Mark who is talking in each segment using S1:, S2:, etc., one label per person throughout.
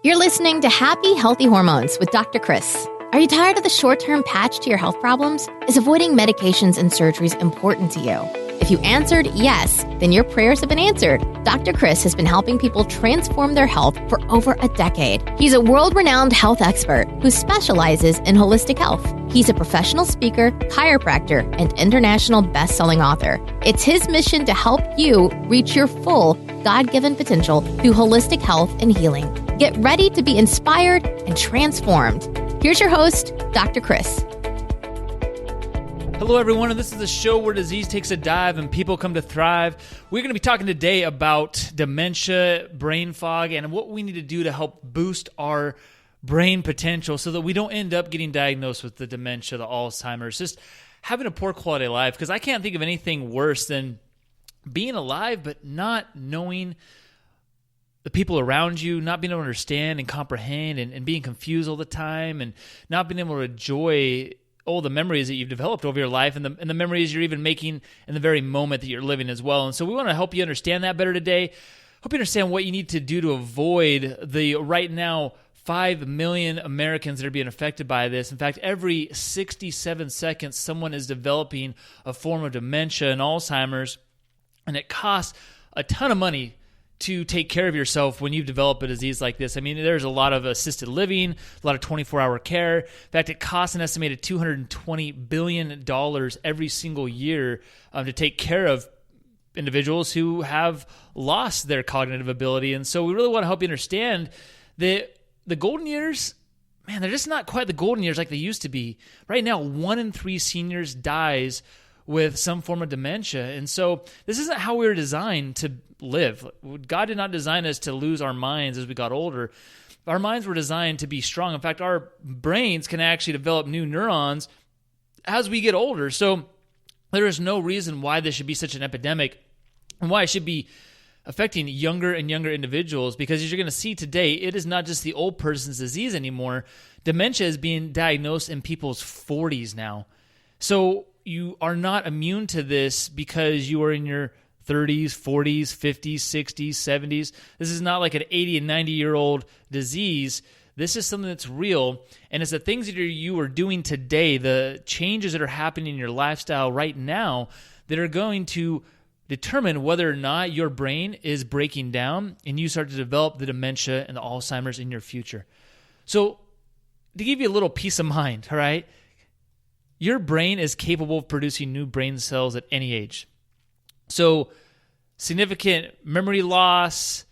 S1: You're listening to Happy Healthy Hormones with Dr. Chris. Are you tired of the short-term patch to your health problems? Is avoiding medications and surgeries important to you? If you answered yes, then your prayers have been answered. Dr. Chris has been helping people transform their health for over a decade. He's a world-renowned health expert who specializes in holistic health. He's a professional speaker, chiropractor, and international best-selling author. It's his mission to help you reach your full God-given potential through holistic health and healing. Get ready to be inspired and transformed. Here's your host, Dr. Chris.
S2: Hello, everyone, and this is the show where disease takes a dive and people come to thrive. We're going to be talking today about dementia, brain fog, and what we need to do to help boost our brain potential so that we don't end up getting diagnosed with the dementia, the Alzheimer's, just having a poor quality of life. Because I can't think of anything worse than being alive but not knowing the people around you, not being able to understand and comprehend and being confused all the time and not being able to enjoy all the memories that you've developed over your life and the memories you're even making in the very moment that you're living as well. And so we want to help you understand that better today. Hope you understand what you need to do to avoid the right now 5 million Americans that are being affected by this. In fact, every 67 seconds, someone is developing a form of dementia and Alzheimer's, and it costs a ton of money to take care of yourself when you've developed a disease like this. I mean, there's a lot of assisted living, a lot of 24-hour care. In fact, it costs an estimated $220 billion every single year to take care of individuals who have lost their cognitive ability. And so we really want to help you understand that the golden years, man, they're just not quite the golden years like they used to be. Right now, 1 in 3 seniors dies with some form of dementia. And so this isn't how we were designed to live. God did not design us to lose our minds as we got older. Our minds were designed to be strong. In fact, our brains can actually develop new neurons as we get older. So there is no reason why this should be such an epidemic and why it should be affecting younger and younger individuals, because as you're going to see today, it is not just the old person's disease anymore. Dementia is being diagnosed in people's 40s now. So you are not immune to this because you are in your 30s, 40s, 50s, 60s, 70s. This is not like an 80 and 90-year-old disease. This is something that's real, and it's the things that you are doing today, the changes that are happening in your lifestyle right now that are going to determine whether or not your brain is breaking down and you start to develop the dementia and the Alzheimer's in your future. So to give you a little peace of mind, all right, your brain is capable of producing new brain cells at any age. So significant memory loss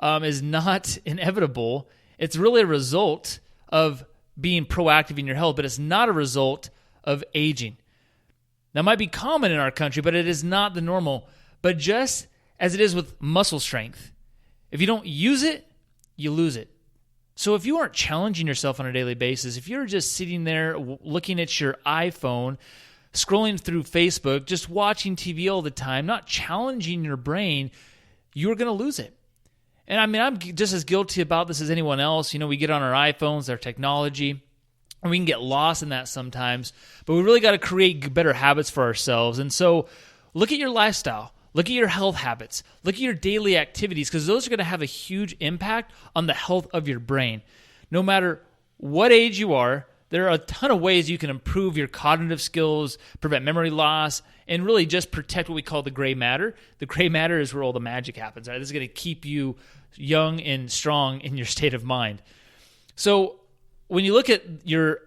S2: is not inevitable. It's really a result of being proactive in your health, but it's not a result of aging. That might be common in our country, but it is not the normal. But just as it is with muscle strength, if you don't use it, you lose it. So if you aren't challenging yourself on a daily basis, if you're just sitting there looking at your iPhone, scrolling through Facebook, just watching TV all the time, not challenging your brain, you're going to lose it. And I mean, I'm just as guilty about this as anyone else. You know, we get on our iPhones, our technology, and we can get lost in that sometimes. But we really got to create better habits for ourselves. And so look at your lifestyle. Look at your health habits. Look at your daily activities, because those are going to have a huge impact on the health of your brain. No matter what age you are, there are a ton of ways you can improve your cognitive skills, prevent memory loss, and really just protect what we call the gray matter. The gray matter is where all the magic happens. Right? This is going to keep you young and strong in your state of mind. So when you look at your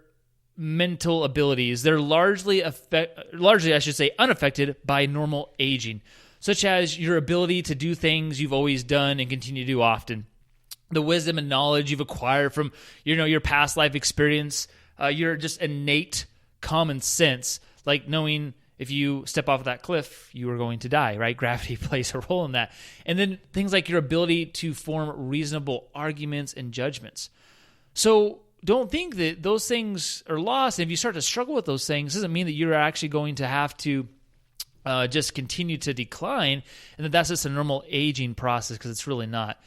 S2: mental abilities, they're largely, unaffected by normal aging, such as your ability to do things you've always done and continue to do often, the wisdom and knowledge you've acquired from your past life experience, your just innate common sense, like knowing if you step off of that cliff, you are going to die, right? Gravity plays a role in that. And then things like your ability to form reasonable arguments and judgments. So don't think that those things are lost. And if you start to struggle with those things, it doesn't mean that you're actually going to have to just continue to decline, and that's just a normal aging process, because it's really not.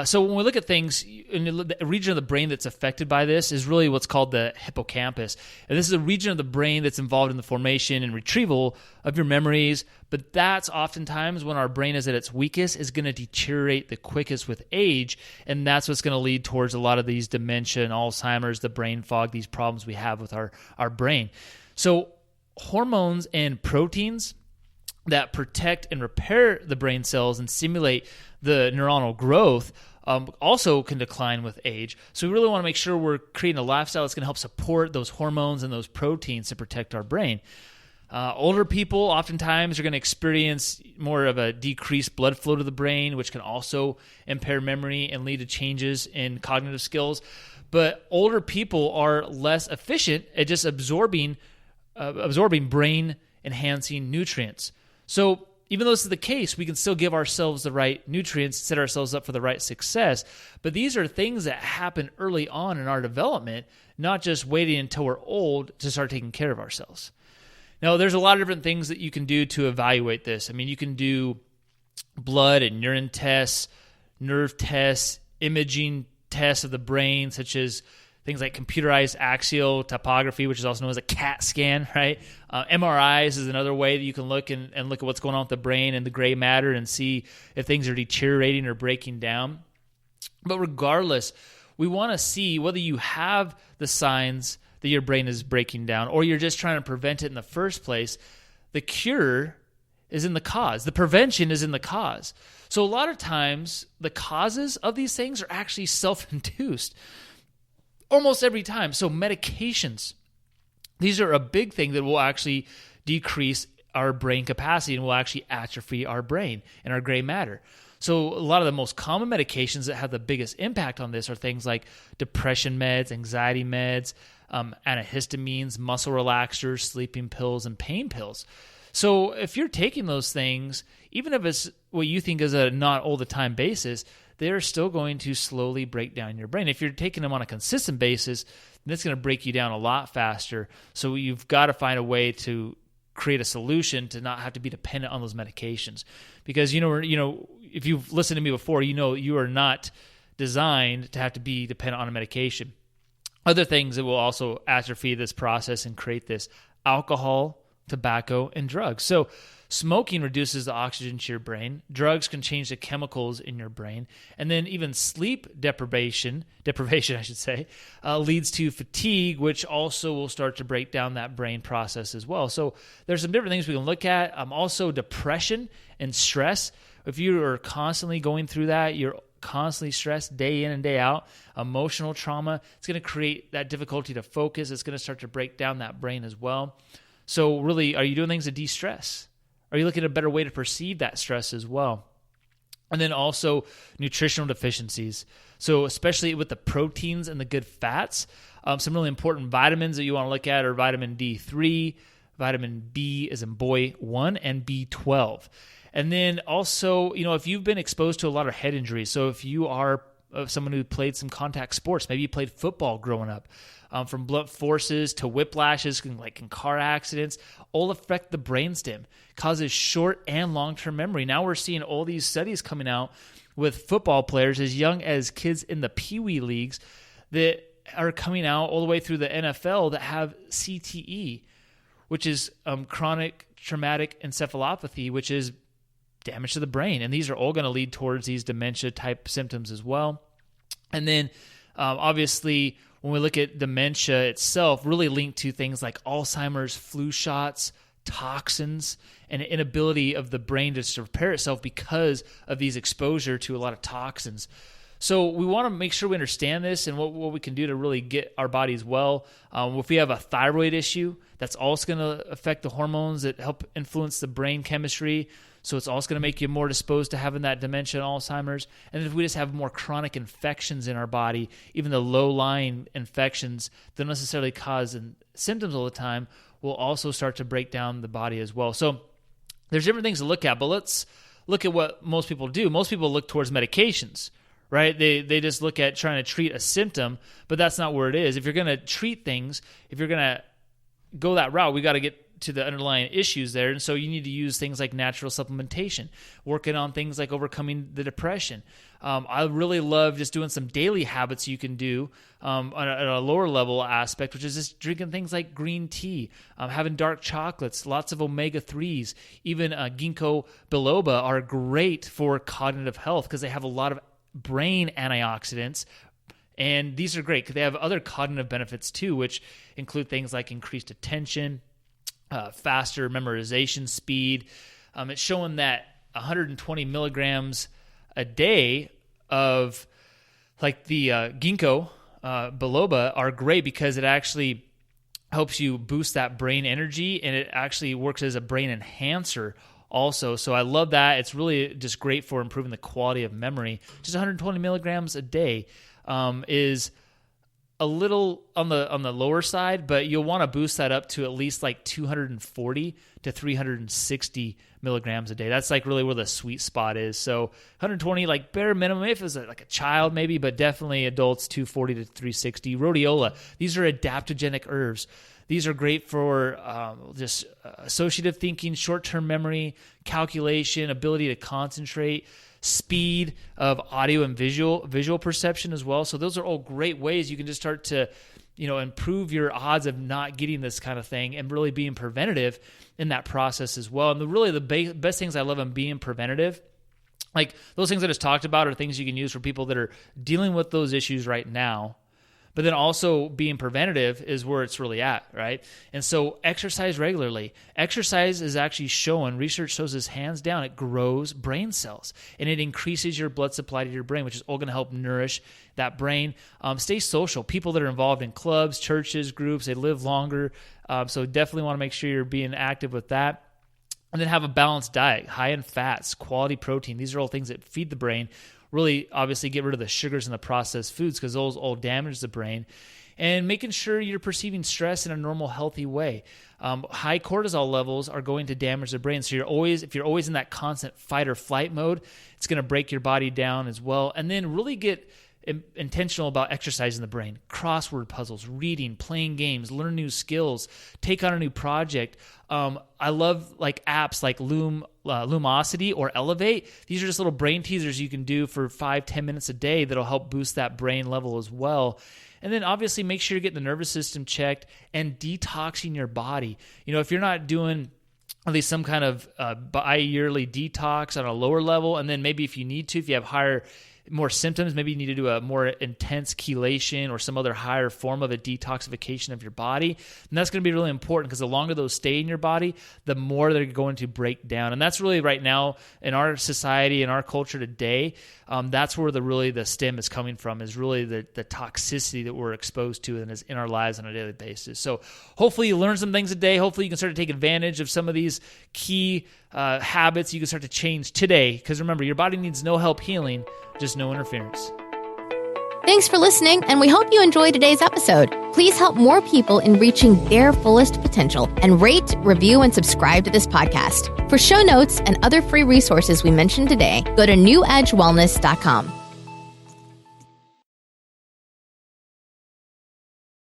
S2: So when we look at things, in the region of the brain that's affected by this is really what's called the hippocampus. And this is a region of the brain that's involved in the formation and retrieval of your memories. But that's oftentimes when our brain is at its weakest, is going to deteriorate the quickest with age. And that's what's going to lead towards a lot of these dementia and Alzheimer's, the brain fog, these problems we have with our brain. So hormones and proteins that protect and repair the brain cells and stimulate the neuronal growth also can decline with age. So we really want to make sure we're creating a lifestyle that's going to help support those hormones and those proteins to protect our brain. Older people oftentimes are going to experience more of a decreased blood flow to the brain, which can also impair memory and lead to changes in cognitive skills. But older people are less efficient at just absorbing brain-enhancing nutrients. So even though this is the case, we can still give ourselves the right nutrients, set ourselves up for the right success. But these are things that happen early on in our development, not just waiting until we're old to start taking care of ourselves. Now, there's a lot of different things that you can do to evaluate this. I mean, you can do blood and urine tests, nerve tests, imaging tests of the brain, such as things like computerized axial topography, which is also known as a CAT scan, right? MRIs is another way that you can look and look at what's going on with the brain and the gray matter and see if things are deteriorating or breaking down. But regardless, we want to see whether you have the signs that your brain is breaking down or you're just trying to prevent it in the first place. The cure is in the cause. The prevention is in the cause. So a lot of times, the causes of these things are actually self-induced. Almost every time. So medications, these are a big thing that will actually decrease our brain capacity and will actually atrophy our brain and our gray matter. So a lot of the most common medications that have the biggest impact on this are things like depression meds, anxiety meds, antihistamines, muscle relaxers, sleeping pills, and pain pills. So if you're taking those things, even if it's what you think is a not all the time basis, they're still going to slowly break down your brain. If you're taking them on a consistent basis, that's going to break you down a lot faster. So you've got to find a way to create a solution to not have to be dependent on those medications. Because, if you've listened to me before, you are not designed to have to be dependent on a medication. Other things that will also atrophy this process and create this: alcohol, tobacco, and drugs. So smoking reduces the oxygen to your brain. Drugs can change the chemicals in your brain. And then even sleep deprivation, leads to fatigue, which also will start to break down that brain process as well. So there's some different things we can look at. Also depression and stress. If you are constantly going through that, you're constantly stressed day in and day out, emotional trauma, it's going to create that difficulty to focus. It's going to start to break down that brain as well. So really, are you doing things to de-stress? Are you looking at a better way to perceive that stress as well? And then also nutritional deficiencies. So especially with the proteins and the good fats, some really important vitamins that you want to look at are vitamin D3, vitamin B as in boy 1, and B12. And then also, if you've been exposed to a lot of head injuries, so if you are someone who played some contact sports, maybe you played football growing up, from blunt forces to whiplashes, like in car accidents, all affect the brainstem, causes short and long-term memory. Now we're seeing all these studies coming out with football players as young as kids in the Pee Wee leagues that are coming out all the way through the NFL that have CTE, which is chronic traumatic encephalopathy, which is damage to the brain. And these are all going to lead towards these dementia-type symptoms as well. And then, obviously, when we look at dementia itself, really linked to things like Alzheimer's, flu shots, toxins, and inability of the brain to repair itself because of these exposure to a lot of toxins. So we want to make sure we understand this and what we can do to really get our bodies well. If we have a thyroid issue, that's also going to affect the hormones that help influence the brain chemistry. So it's also going to make you more disposed to having that dementia and Alzheimer's. And if we just have more chronic infections in our body, even the low-lying infections that don't necessarily cause symptoms all the time, will also start to break down the body as well. So there's different things to look at, but let's look at what most people do. Most people look towards medications, right? They just look at trying to treat a symptom, but that's not where it is. If you're going to treat things, if you're going to go that route, we got to get to the underlying issues there. And so you need to use things like natural supplementation, working on things like overcoming the depression. I really love just doing some daily habits you can do at a lower level aspect, which is just drinking things like green tea, having dark chocolates, lots of omega-3s, even ginkgo biloba are great for cognitive health because they have a lot of brain antioxidants. And these are great because they have other cognitive benefits too, which include things like increased attention, faster memorization speed. It's showing that 120 milligrams a day of like the ginkgo biloba are great because it actually helps you boost that brain energy, and it actually works as a brain enhancer also. So I love that. It's really just great for improving the quality of memory. Just 120 milligrams a day is a little on the lower side, but you'll want to boost that up to at least like 240 to 360 milligrams a day. That's like really where the sweet spot is. So 120, like bare minimum, if it was like a child maybe, but definitely adults, 240 to 360. Rhodiola, these are adaptogenic herbs. These are great for just associative thinking, short-term memory, calculation, ability to concentrate, speed of audio and visual perception as well. So those are all great ways you can just start to, improve your odds of not getting this kind of thing and really being preventative in that process as well. And the best things I love in being preventative, like those things I just talked about, are things you can use for people that are dealing with those issues right now. But then also being preventative is where it's really at, right? And so exercise regularly. Exercise is actually shown, research shows this hands down, it grows brain cells and it increases your blood supply to your brain, which is all going to help nourish that brain. Stay social. People that are involved in clubs, churches, groups, they live longer. So definitely want to make sure you're being active with that. And then have a balanced diet, high in fats, quality protein. These are all things that feed the brain. Really, obviously, get rid of the sugars and the processed foods because those all damage the brain. And making sure you're perceiving stress in a normal, healthy way. High cortisol levels are going to damage the brain. So if you're always in that constant fight or flight mode, it's going to break your body down as well. And then really get intentional about exercising the brain. Crossword puzzles, reading, playing games, learn new skills, take on a new project. I love like apps like Lumosity or Elevate. These are just little brain teasers you can do for 5-10 minutes a day that'll help boost that brain level as well. And then obviously make sure you're getting the nervous system checked and detoxing your body. If you're not doing at least some kind of bi-yearly detox on a lower level, and then maybe if you need to, if you have more symptoms, maybe you need to do a more intense chelation or some other higher form of a detoxification of your body. And that's going to be really important because the longer those stay in your body, the more they're going to break down. And that's really right now in our society, in our culture today, that's where the stem is coming from, is really the toxicity that we're exposed to and is in our lives on a daily basis. So hopefully you learn some things today. Hopefully you can start to take advantage of some of these key habits you can start to change today. Because remember, your body needs no help healing, just no interference.
S1: Thanks for listening, and we hope you enjoyed today's episode. Please help more people in reaching their fullest potential and rate, review, and subscribe to this podcast. For show notes and other free resources we mentioned today, go to newedgewellness.com.